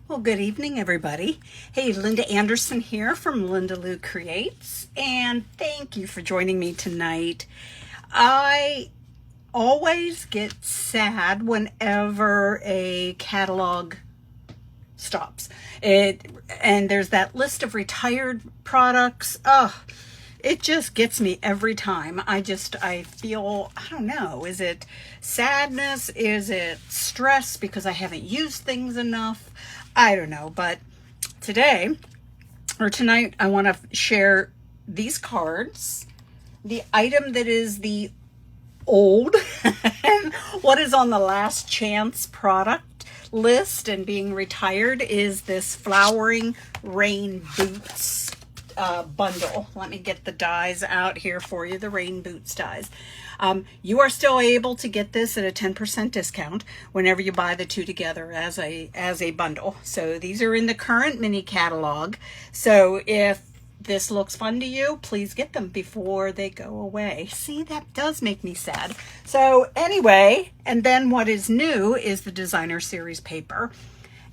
Well, good evening, everybody. Hey, Linda Anderson here from Linda Lou Creates, and thank you for joining me tonight. I always get sad whenever a catalog stops. And there's that list of retired products. It just gets me every time. I feel, I don't know, is it sadness? Is it stress because I haven't used things enough? I don't know, but tonight, I want to share these cards. The item that is the old and what is on the last chance product list and being retired is this Flowering Rain Boots bundle. Let me get the dies out here for you, the Rain Boots dies. You are still able to get this at a 10% discount whenever you buy the two together as a bundle. So these are in the current mini catalog. So if this looks fun to you, please get them before they go away. See, that does make me sad. So anyway, and then what is new is the designer series paper.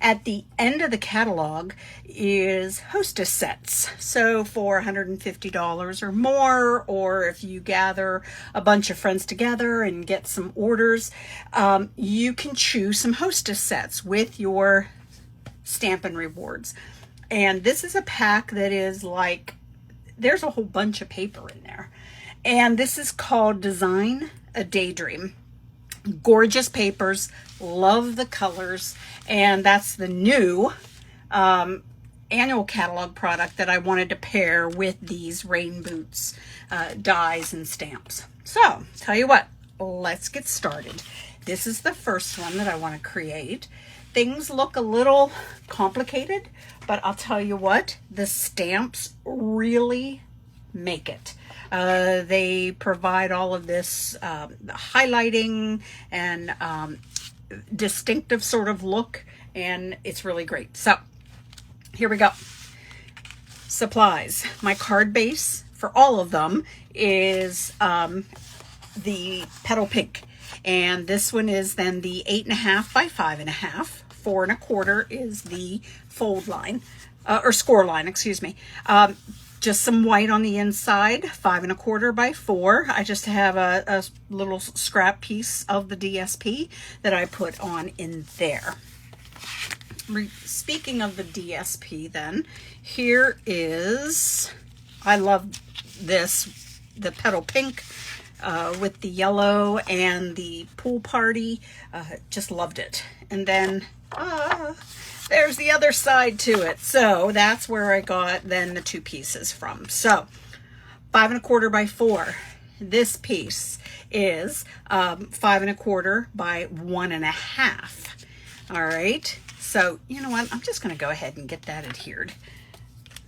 At the end of the catalog is hostess sets. So for $150 or more, or if you gather a bunch of friends together and get some orders, you can choose some hostess sets with your Stampin' Rewards. And this is a pack that is like, there's a whole bunch of paper in there. And this is called Design a Daydream. Gorgeous papers, love the colors, and that's the new annual catalog product that I wanted to pair with these Rain Boots dies and stamps. So, tell you what, let's get started. This is the first one that I want to create. Things look a little complicated, but I'll tell you what, the stamps really make it. They provide all of this highlighting and distinctive sort of look, and it's really great. So here we go. Supplies. My card base for all of them is the Petal Pink, and this one is then the 8.5 by 5.5. 4 1/4 is the fold line, or score line, excuse me. Just some white on the inside, 5 1/4 by 4. I just have a little scrap piece of the DSP that I put on in there. Speaking of the DSP then, here is, I love this, the Petal Pink with the yellow and the pool party. Just loved it. And then there's the other side to it. So that's where I got then the two pieces from. So 5 1/4 by 4. This piece is 5 1/4 by 1.5. All right. So you know what? I'm just going to go ahead and get that adhered.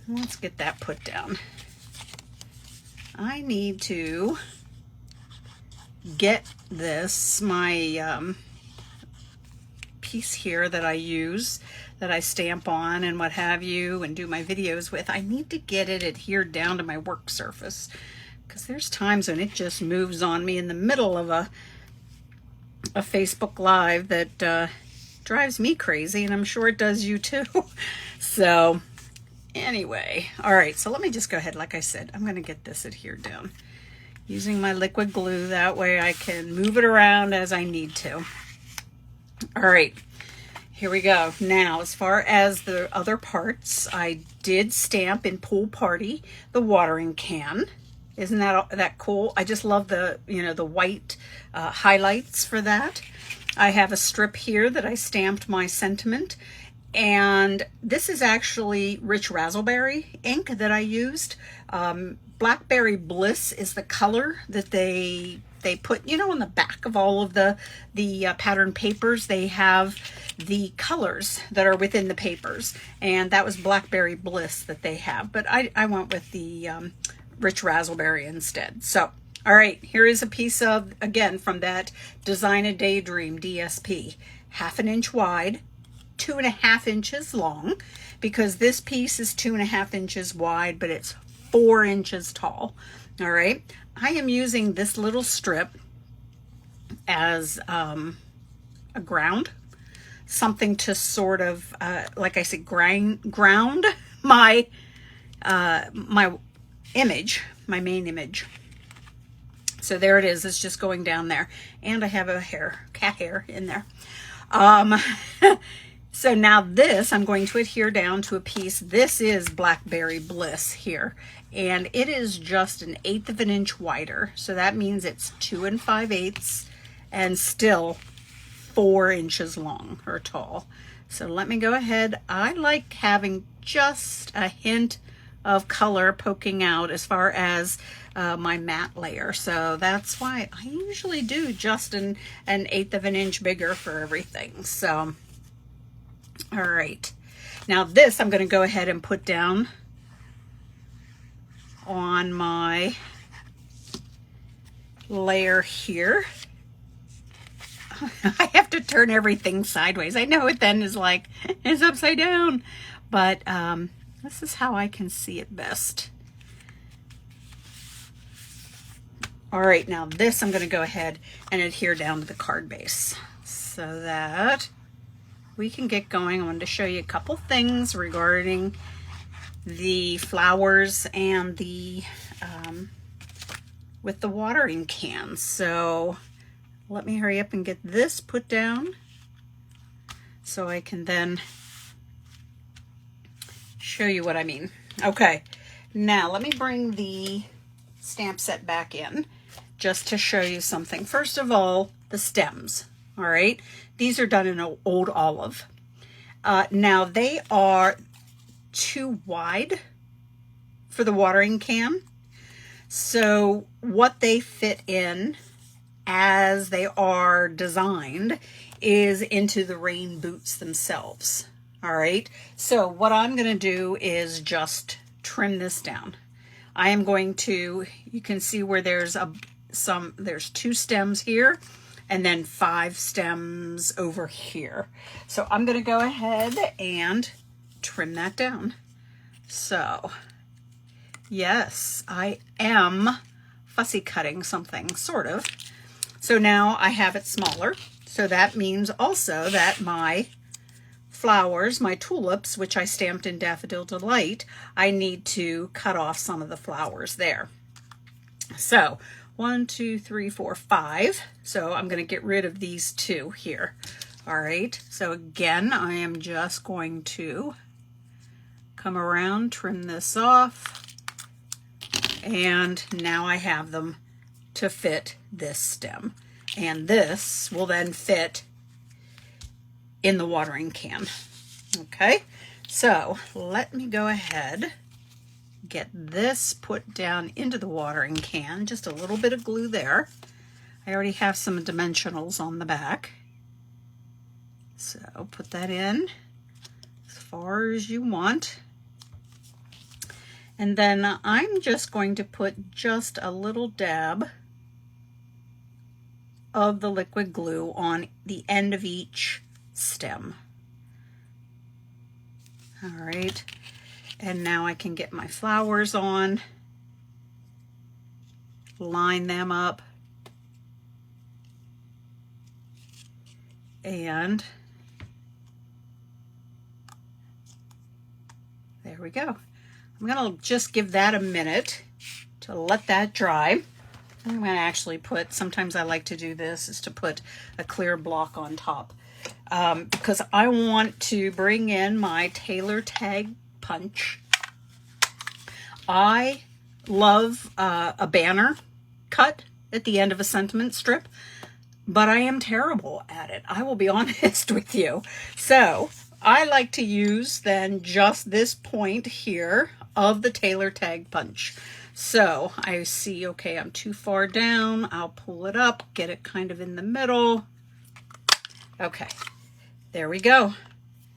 Let's get that put down. I need to get this, my piece here that I use, that I stamp on and what have you and do my videos with. I need to get it adhered down to my work surface, because there's times when it just moves on me in the middle of a Facebook Live that drives me crazy, and I'm sure it does you too. So anyway, all right, so let me just go ahead. Like I said, I'm going to get this adhered down using my liquid glue. That way I can move it around as I need to. All right, here we go. Now, as far as the other parts, I did stamp in Pool Party the watering can. Isn't that cool? I just love the, the white highlights for that. I have a strip here that I stamped my sentiment, and this is actually Rich Razzleberry ink that I used. Blackberry Bliss is the color that they put, on the back of all of the pattern papers. They have the colors that are within the papers, and that was Blackberry Bliss that they have. But I went with the Rich Razzleberry instead. So, all right, here is a piece of, again, from that Design a Daydream DSP. 1/2 inch wide, 2.5 inches long, because this piece is 2.5 inches wide, but it's 4 inches tall. All right, I am using this little strip as a ground. something to sort of, like I said, ground my, my image, my main image. So there it is. It's just going down there. And I have a cat hair in there. So now this, I'm going to adhere down to a piece. This is Blackberry Bliss here. And it is just 1/8 of an inch wider. So that means it's 2 5/8 and still 4 inches long or tall. So let me go ahead. I like having just a hint of color poking out as far as my matte layer. So that's why I usually do just an 1/8 of an inch bigger for everything. So, all right. Now this I'm going to go ahead and put down on my layer here. I have to turn everything sideways. I know it then is like, it's upside down, but this is how I can see it best. All right, now this I'm going to go ahead and adhere down to the card base so that we can get going. I wanted to show you a couple things regarding the flowers and the with the watering cans. So let me hurry up and get this put down so I can then show you what I mean. Okay, now let me bring the stamp set back in just to show you something. First of all, the stems. All right, these are done in an old olive. Now they are too wide for the watering can, so what they fit in as they are designed is into the rain boots themselves. All right, so what I'm going to do is just trim this down. I am going to, you can see where there's there's 2 stems here and then 5 stems over here. So I'm going to go ahead and trim that down. So yes, I am fussy cutting something, sort of. So now I have it smaller. So that means also that my flowers, my tulips, which I stamped in Daffodil Delight, I need to cut off some of the flowers there. So 1, 2, 3, 4, 5. So I'm going to get rid of these 2 here. All right. So again, I am just going to come around, trim this off. And now I have them to fit this stem. And this will then fit in the watering can. Okay, so let me go ahead, get this put down into the watering can, just a little bit of glue there. I already have some dimensionals on the back. So put that in as far as you want. And then I'm just going to put just a little dab of the liquid glue on the end of each stem. All right, and now I can get my flowers on, line them up, and there we go. I'm gonna just give that a minute to let that dry. I'm gonna actually put, sometimes I like to do this, is to put a clear block on top. Because I want to bring in my tailor tag punch. I love a banner cut at the end of a sentiment strip, but I am terrible at it. I will be honest with you. So I like to use then just this point here of the tailor tag punch. So I see, okay, I'm too far down. I'll pull it up, get it kind of in the middle. Okay, there we go.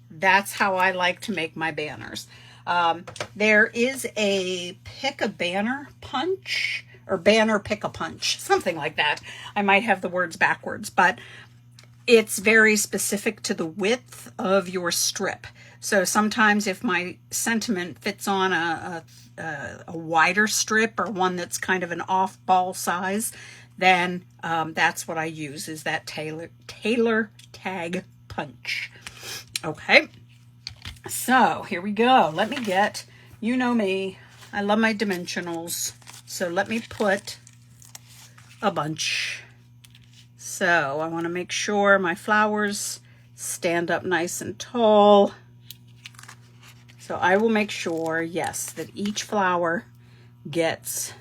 That's how I like to make my banners. There is a pick a banner punch, or banner pick a punch, something like that. I might have the words backwards, but it's very specific to the width of your strip. So sometimes if my sentiment fits on a wider strip, or one that's kind of an off-ball size, then that's what I use, is that tailor tag punch. Okay, so here we go. Let me get, you know me, I love my dimensionals. So let me put a bunch. So I want to make sure my flowers stand up nice and tall. So I will make sure, yes, that each flower gets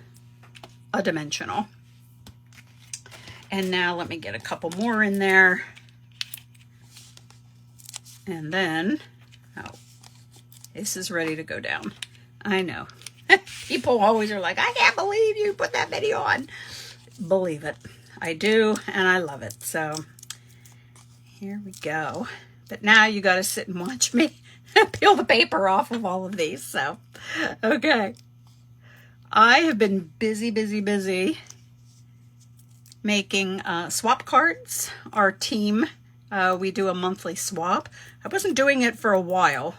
a dimensional. And now let me get a couple more in there. And then, oh, this is ready to go down. I know. People always are like, I can't believe you put that video on. Believe it. I do, and I love it. So here we go. But now you got to sit and watch me peel the paper off of all of these. So, okay. I have been busy making swap cards. Our team, we do a monthly swap. I wasn't doing it for a while.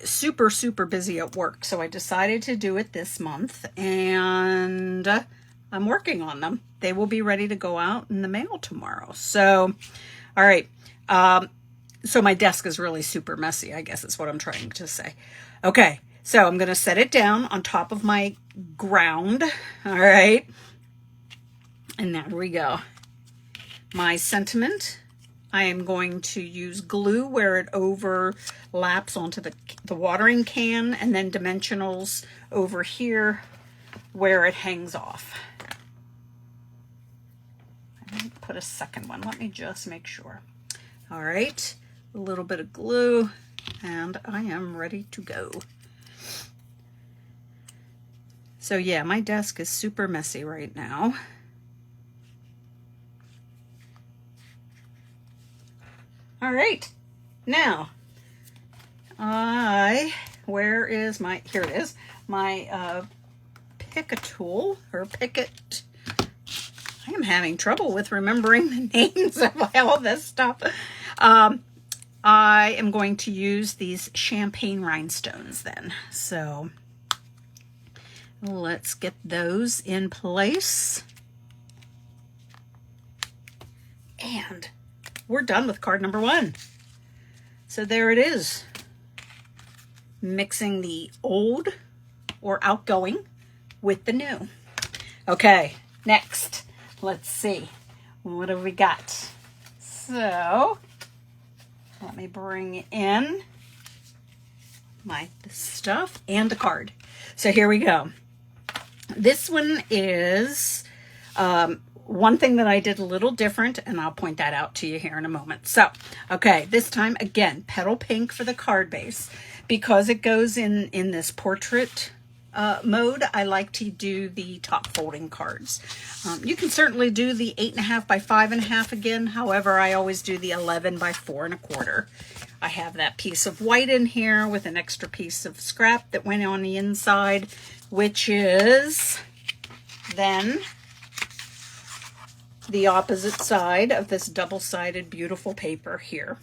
Super busy at work. So I decided to do it this month, and I'm working on them. They will be ready to go out in the mail tomorrow. So, all right. So my desk is really super messy, I guess is what I'm trying to say. Okay. So I'm going to set it down on top of my ground. All right. And there we go. My sentiment, I am going to use glue where it overlaps onto the watering can, and then dimensionals over here where it hangs off. I didn't put a second one. Let me just make sure. All right. A little bit of glue, and I am ready to go. So yeah, my desk is super messy right now. All right, now, where is my, here it is, my Pick-a tool, or Pick-it. I am having trouble with remembering the names of all this stuff. I am going to use these champagne rhinestones then. So let's get those in place. And we're done with card number 1. So there it is. Mixing the old or outgoing with the new. Okay, next, let's see. What have we got? So let me bring in my stuff and the card. So here we go. This one is one thing that I did a little different, and I'll point that out to you here in a moment. So, okay, this time, again, petal pink for the card base. Because it goes in this portrait mode, I like to do the top folding cards. You can certainly do the 8.5 by 5.5 again. However, I always do the 11 by 4.25. I have that piece of white in here with an extra piece of scrap that went on the inside, which is then the opposite side of this double-sided beautiful paper here.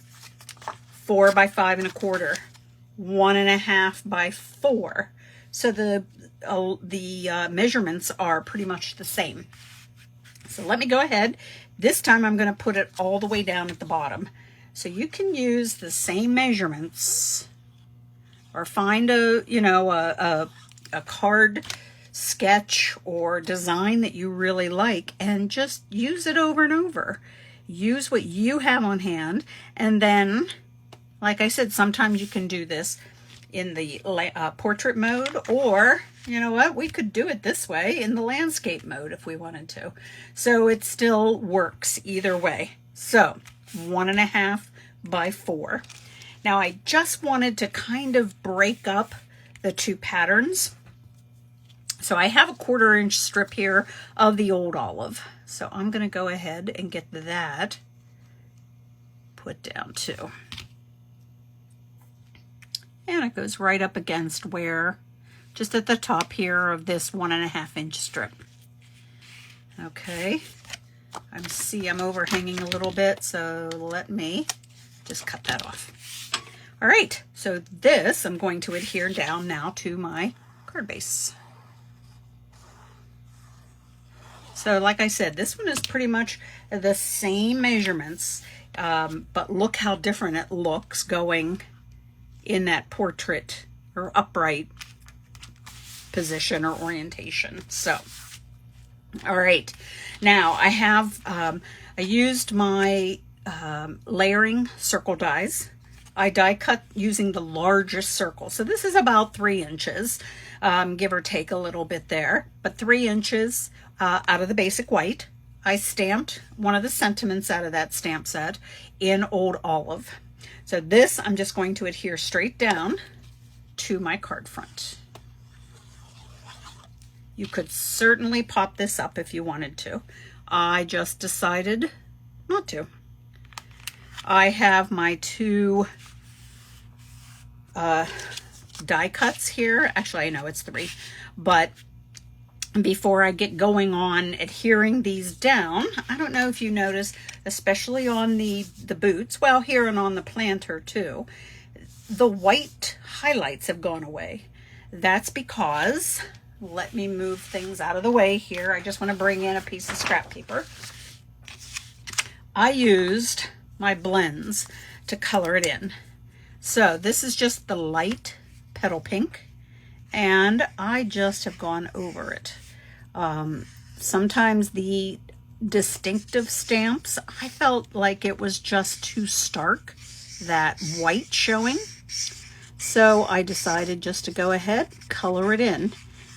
4 by 5.25, 1.5 by 4. So the measurements are pretty much the same. So let me go ahead. This time I'm going to put it all the way down at the bottom. So you can use the same measurements, or find a card sketch or design that you really like, and just use it over and over. Use what you have on hand, and then, like I said, sometimes you can do this in the portrait mode, or you know what, we could do it this way in the landscape mode if we wanted to. So it still works either way. So 1.5 by 4. Now I just wanted to kind of break up the two patterns. So I have a 1/4 inch strip here of the old olive. So I'm going to go ahead and get that put down too. And it goes right up against where, just at the top here of this 1.5 inch strip. Okay, I'm overhanging a little bit, so let me just cut that off. All right, so this I'm going to adhere down now to my card base. So like I said, this one is pretty much the same measurements. But look how different it looks going in that portrait or upright position or orientation. So, all right. Now I have, I used my layering circle dies. I die cut using the largest circle. So this is about 3 inches, give or take a little bit there, but 3 inches out of the basic white. I stamped one of the sentiments out of that stamp set in Old Olive. So this I'm just going to adhere straight down to my card front. You could certainly pop this up if you wanted to. I just decided not to. I have my 2 die cuts here. Actually, I know it's 3, but before I get going on adhering these down, I don't know if you notice, especially on the boots, well, here and on the planter too, the white highlights have gone away. That's because, let me move things out of the way here. I just want to bring in a piece of scrap paper. I used my blends to color it in. So this is just the light petal pink, and I just have gone over it. Sometimes the distinctive stamps, I felt like it was just too stark, that white showing. So I decided just to go ahead, color it in.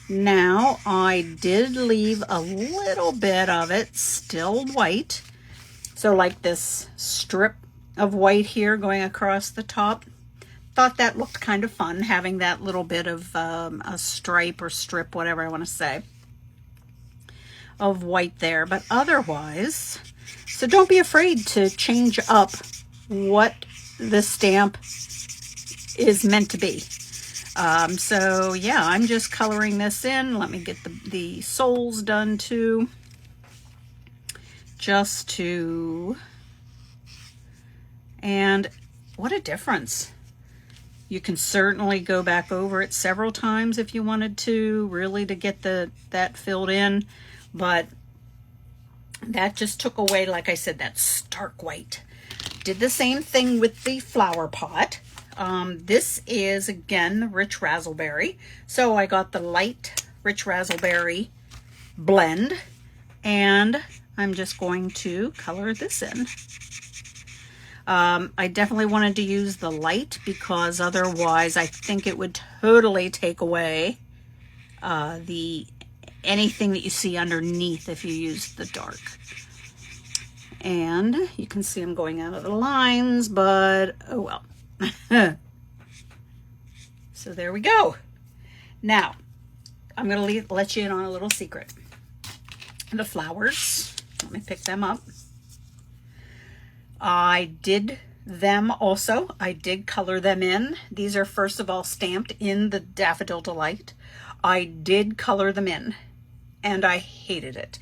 Now I did leave a little bit of it still white. So like this strip of white here going across the top. Thought that looked kind of fun, having that little bit of a stripe or strip, whatever I want to say, of white there. But otherwise, so don't be afraid to change up what the stamp is meant to be. So yeah, I'm just coloring this in. Let me get the soles done too, just to, and what a difference. You can certainly go back over it several times if you wanted to, really to get that filled in, but that just took away, like I said, that stark white. Did the same thing with the flower pot. This is, again, the Rich Razzleberry. So I got the light Rich Razzleberry blend, and I'm just going to color this in. I definitely wanted to use the light because otherwise I think it would totally take away anything that you see underneath if you use the dark. And you can see I'm going out of the lines, but oh well. So there we go. Now I'm going to let you in on a little secret. The flowers, let me pick them up. I did them also. I did color them in. These are first of all stamped in the Daffodil Delight. I did color them in and I hated it.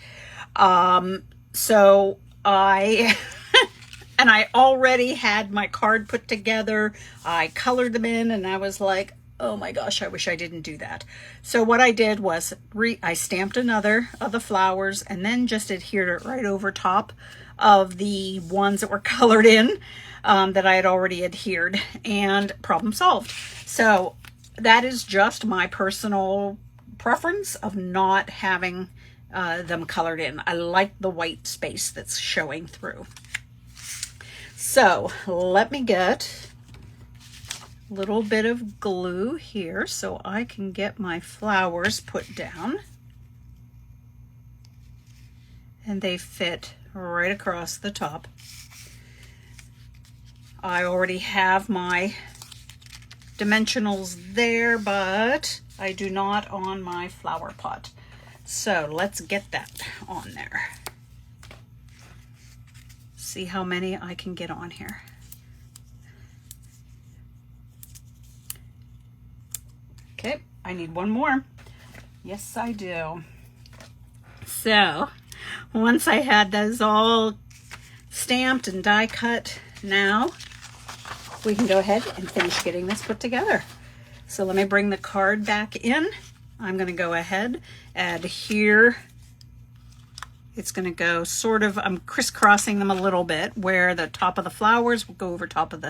So I and I already had my card put together. I colored them in and I was like, oh my gosh, I wish I didn't do that. So what I did was I stamped another of the flowers and then just adhered it right over top of the ones that were colored in that I had already adhered, and problem solved. So that is just my personal preference of not having them colored in. I like the white space that's showing through. So let me get a little bit of glue here so I can get my flowers put down, and they fit right across the top. I already have my dimensionals there, but I do not on my flower pot. So let's get that on there. See how many I can get on here. Okay, I need one more. Yes, I do. So once I had those all stamped and die cut, now we can go ahead and finish getting this put together. So let me bring the card back in. I'm going to go ahead and adhere It's going to go sort of, I'm crisscrossing them a little bit, where the top of the flowers will go over top of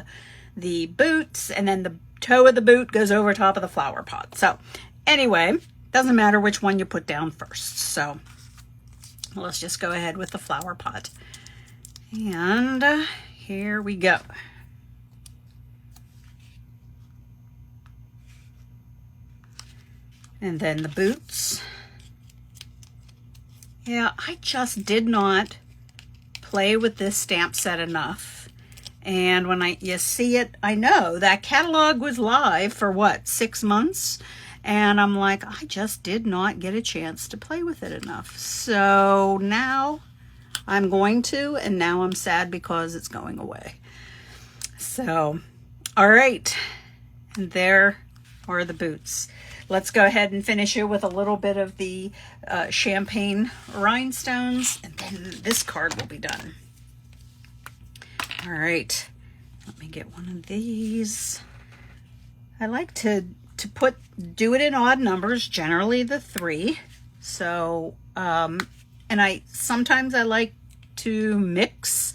the boots, and then the toe of the boot goes over top of the flower pot. So anyway, doesn't matter which one you put down first. So let's just go ahead with the flower pot. And here we go. And then the boots. Yeah, I just did not play with this stamp set enough. And when you see it, I know that catalog was live for what, 6 months? And I'm like, I just did not get a chance to play with it enough. So now I'm going to, and now I'm sad because it's going away. So, all right. And there are the boots. Let's go ahead and finish it with a little bit of the champagne rhinestones, and then this card will be done. All right, let me get one of these. I like to do it in odd numbers, generally the 3. So, and sometimes I like to mix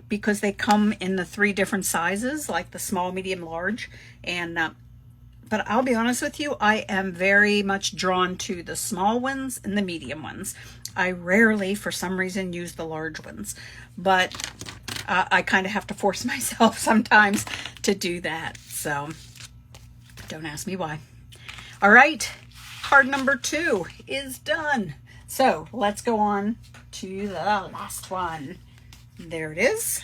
because they come in the 3 different sizes, like the small, medium, large, and but I'll be honest with you, I am very much drawn to the small ones and the medium ones. I rarely, for some reason, use the large ones, but I kind of have to force myself sometimes to do that. So don't ask me why. All right, card number 2 is done. So let's go on to the last one. There it is.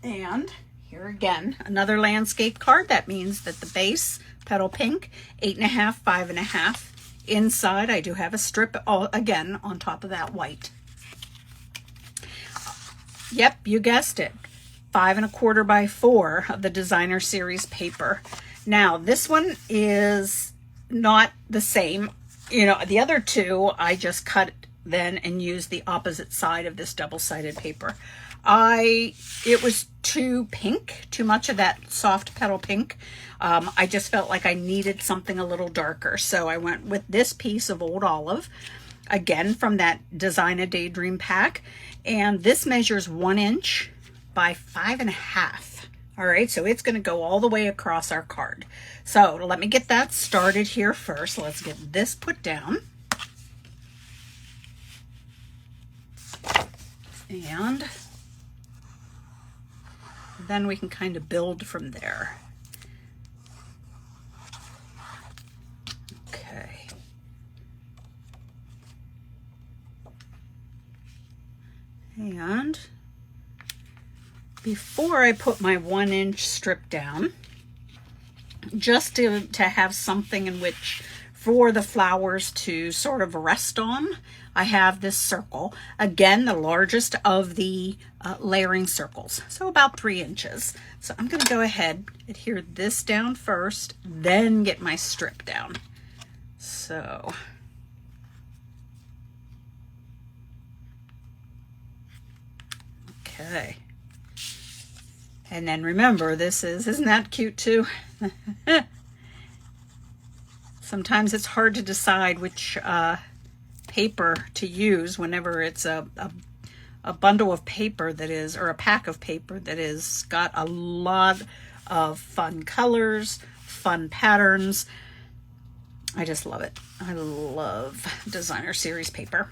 And here again, another landscape card. That means that the base, petal pink, 8.5, 5.5. Inside, I do have a strip, again, on top of that white. Yep, you guessed it. 5 1/4 by 4 of the designer series paper. Now, this one is not the same. You know, the other 2, I just cut then and used the opposite side of this double-sided paper. It was too pink, too much of that soft petal pink. I just felt like I needed something a little darker. So I went with this piece of Old Olive, again from that Design a Daydream pack. And this measures 1 inch by 5.5. All right, so it's going to go all the way across our card. So let me get that started here first. Let's get this put down. And then we can kind of build from there. Okay. And before I put my 1 inch strip down, just to have something in which for the flowers to sort of rest on, I have this circle, again the largest of the layering circles, so about 3 inches. So I'm going to go ahead, adhere this down first, then get my strip down. So okay, and then remember, isn't that cute too? Sometimes it's hard to decide which paper to use whenever it's a bundle of paper that is, or a pack of paper that is got a lot of fun colors, fun patterns. I just love it. I love designer series paper.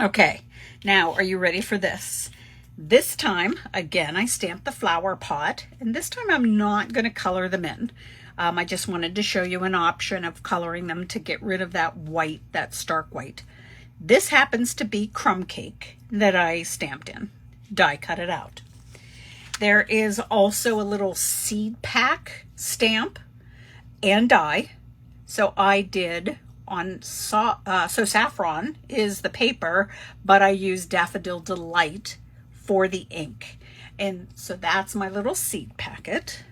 Okay, now are you ready for this? This time, again, I stamped the flower pot, and this time I'm not going to color them in. I just wanted to show you an option of coloring them to get rid of that white, that stark white. This happens to be crumb cake that I stamped in. Die cut it out. There is also a little seed pack stamp and die. So I did on, so Saffron is the paper, but I used Daffodil Delight for the ink. And so that's my little seed packet.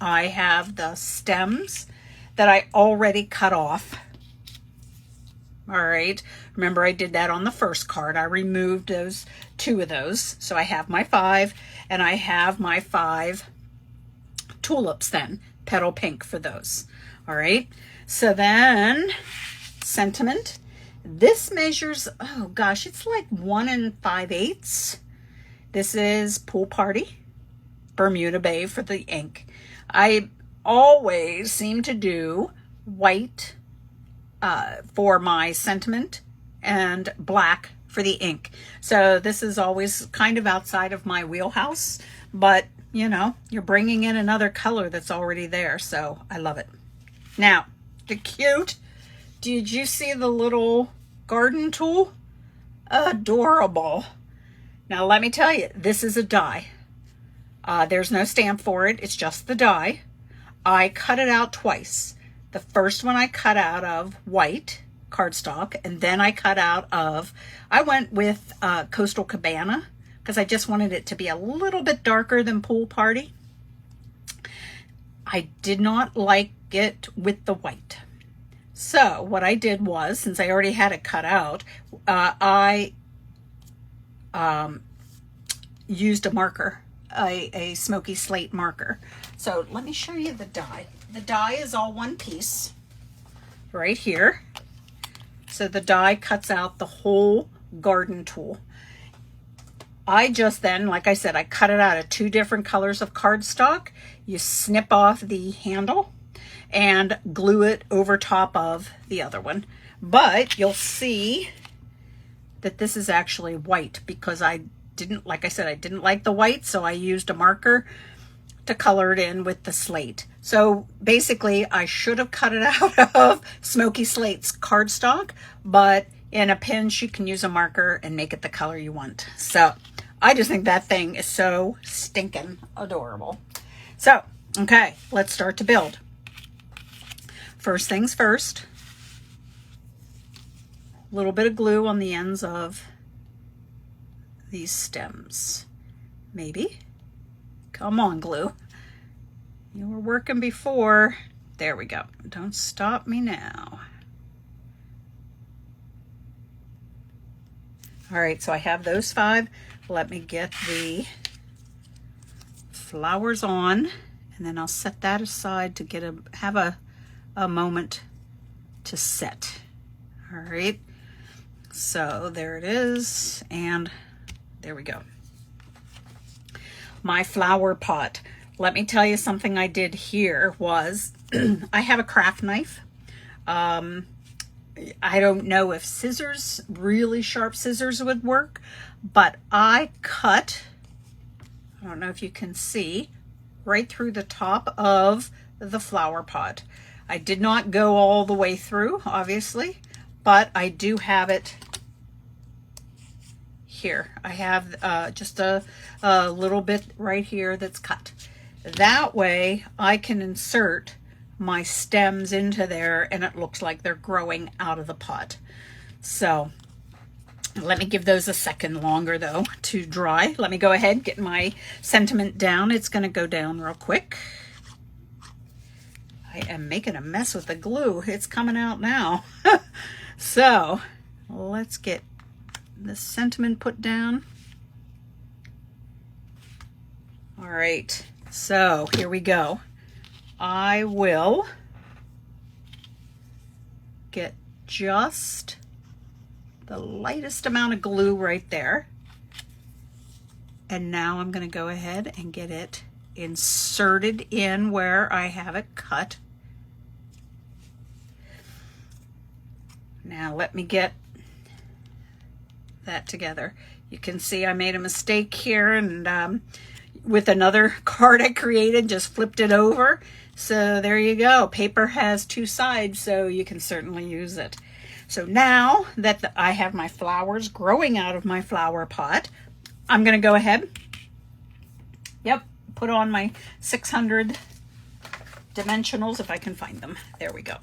I have the stems that I already cut off. All right, remember I did that on the first card. I removed those 2 of those. So I have my 5, and I have my 5 tulips then, petal pink for those. All right, so then sentiment. This measures, oh gosh, it's like 1 5/8. This is Pool Party, Bermuda Bay for the ink. I always seem to do white for my sentiment and black for the ink. So this is always kind of outside of my wheelhouse, but you know, you're bringing in another color that's already there. So I love it. Now, the cute, did you see the little garden tool? Adorable. Now let me tell you, this is a die. There's no stamp for it. It's just the die. I cut it out twice. The first one I cut out of white cardstock, and then I cut out of, I went with Coastal Cabana because I just wanted it to be a little bit darker than Pool Party. I did not like it with the white. So what I did was, since I already had it cut out, I used a marker, a smoky slate marker. So let me show you the die. The die is all one piece right here. So the die cuts out the whole garden tool. I just then, like I said, I cut it out of 2 different colors of cardstock. You snip off the handle and glue it over top of the other one. But you'll see that this is actually white because I didn't, like I said, I didn't like the white, so I used a marker to color it in with the slate. So basically I should have cut it out of Smoky Slate's cardstock, but in a pinch you can use a marker and make it the color you want. So I just think that thing is so stinking adorable. So, okay, let's start to build. First things first, a little bit of glue on the ends of these stems. Maybe. Come on, glue. You were working before. There we go. Don't stop me now. All right, so I have those 5. Let me get the flowers on, and then I'll set that aside to have a moment to set. All right, so there it is, and there we go. My flower pot. Let me tell you something I did here was I have a craft knife. I don't know if scissors, really sharp scissors would work, but I cut, I don't know if you can see, right through the top of the flower pot. I did not go all the way through, obviously, but I do have it here. I have just a little bit right here that's cut. That way I can insert my stems into there and it looks like they're growing out of the pot. So let me give those a second longer though to dry. Let me go ahead, get my sentiment down. It's going to go down real quick. I am making a mess with the glue. It's coming out now. So let's get the sentiment put down. All right, so here we go. I will get just the lightest amount of glue right there. And now I'm going to go ahead and get it inserted in where I have it cut. Now let me get that together. You can see I made a mistake here, and with another card I created, just flipped it over. So there you go. Paper has 2 sides, so you can certainly use it. So now that I have my flowers growing out of my flower pot, I'm going to go ahead, put on my 600 dimensionals if I can find them. There we go.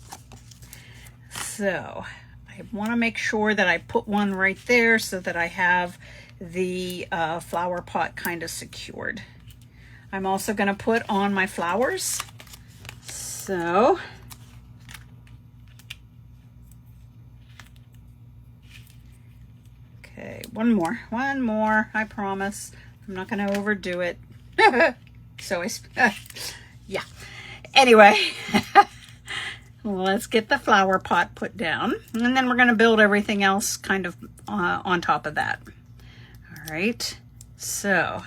So I want to make sure that I put one right there so that I have the flower pot kind of secured. I'm also going to put on my flowers. So okay, one more, I promise. I'm not going to overdo it. So yeah. Anyway, let's get the flower pot put down, and then we're going to build everything else kind of on top of that. All right, so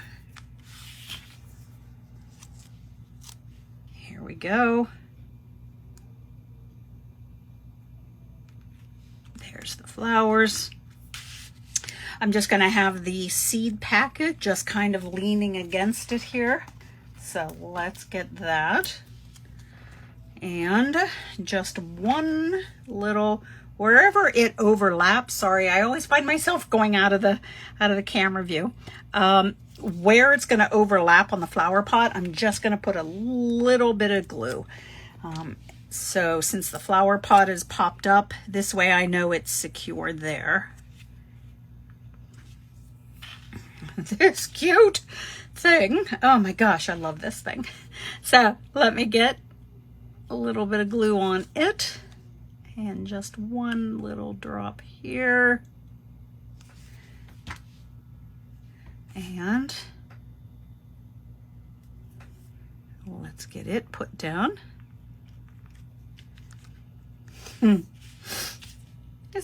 here we go. There's the flowers. I'm just going to have the seed packet just kind of leaning against it here. So let's get that. And just one little, wherever it overlaps, sorry, I always find myself going out of the camera view. Where it's going to overlap on the flower pot, I'm just going to put a little bit of glue. So since the flower pot is popped up, this way I know it's secure there. This cute thing. Oh my gosh, I love this thing. So let me get a little bit of glue on it, and just one little drop here. And let's get it put down. Isn't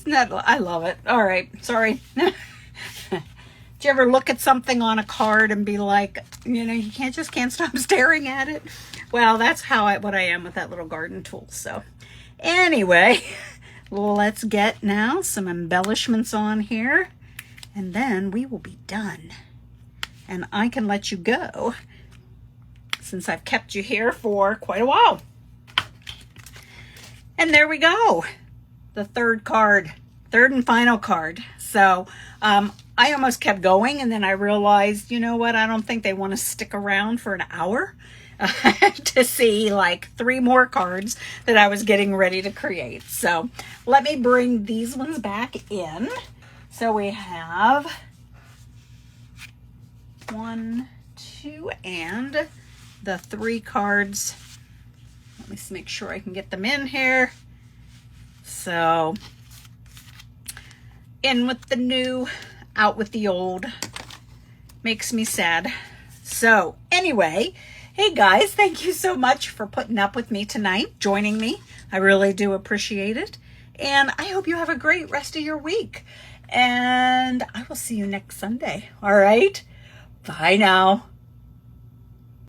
that, I love it. All right, sorry. Did you ever look at something on a card and be like, you know, you can't stop staring at it? Well, that's what I am with that little garden tool. So anyway, let's get now some embellishments on here, and then we will be done. And I can let you go since I've kept you here for quite a while. And there we go. The third and final card. So I almost kept going, and then I realized, you know what, I don't think they want to stick around for an hour to see like 3 more cards that I was getting ready to create. So let me bring these ones back in. So we have 1, 2, and the 3 cards. Let me just make sure I can get them in here. So in with the new, out with the old. Makes me sad. So anyway, hey guys, thank you so much for putting up with me tonight, joining me. I really do appreciate it. And I hope you have a great rest of your week. And I will see you next Sunday. All right? Bye now.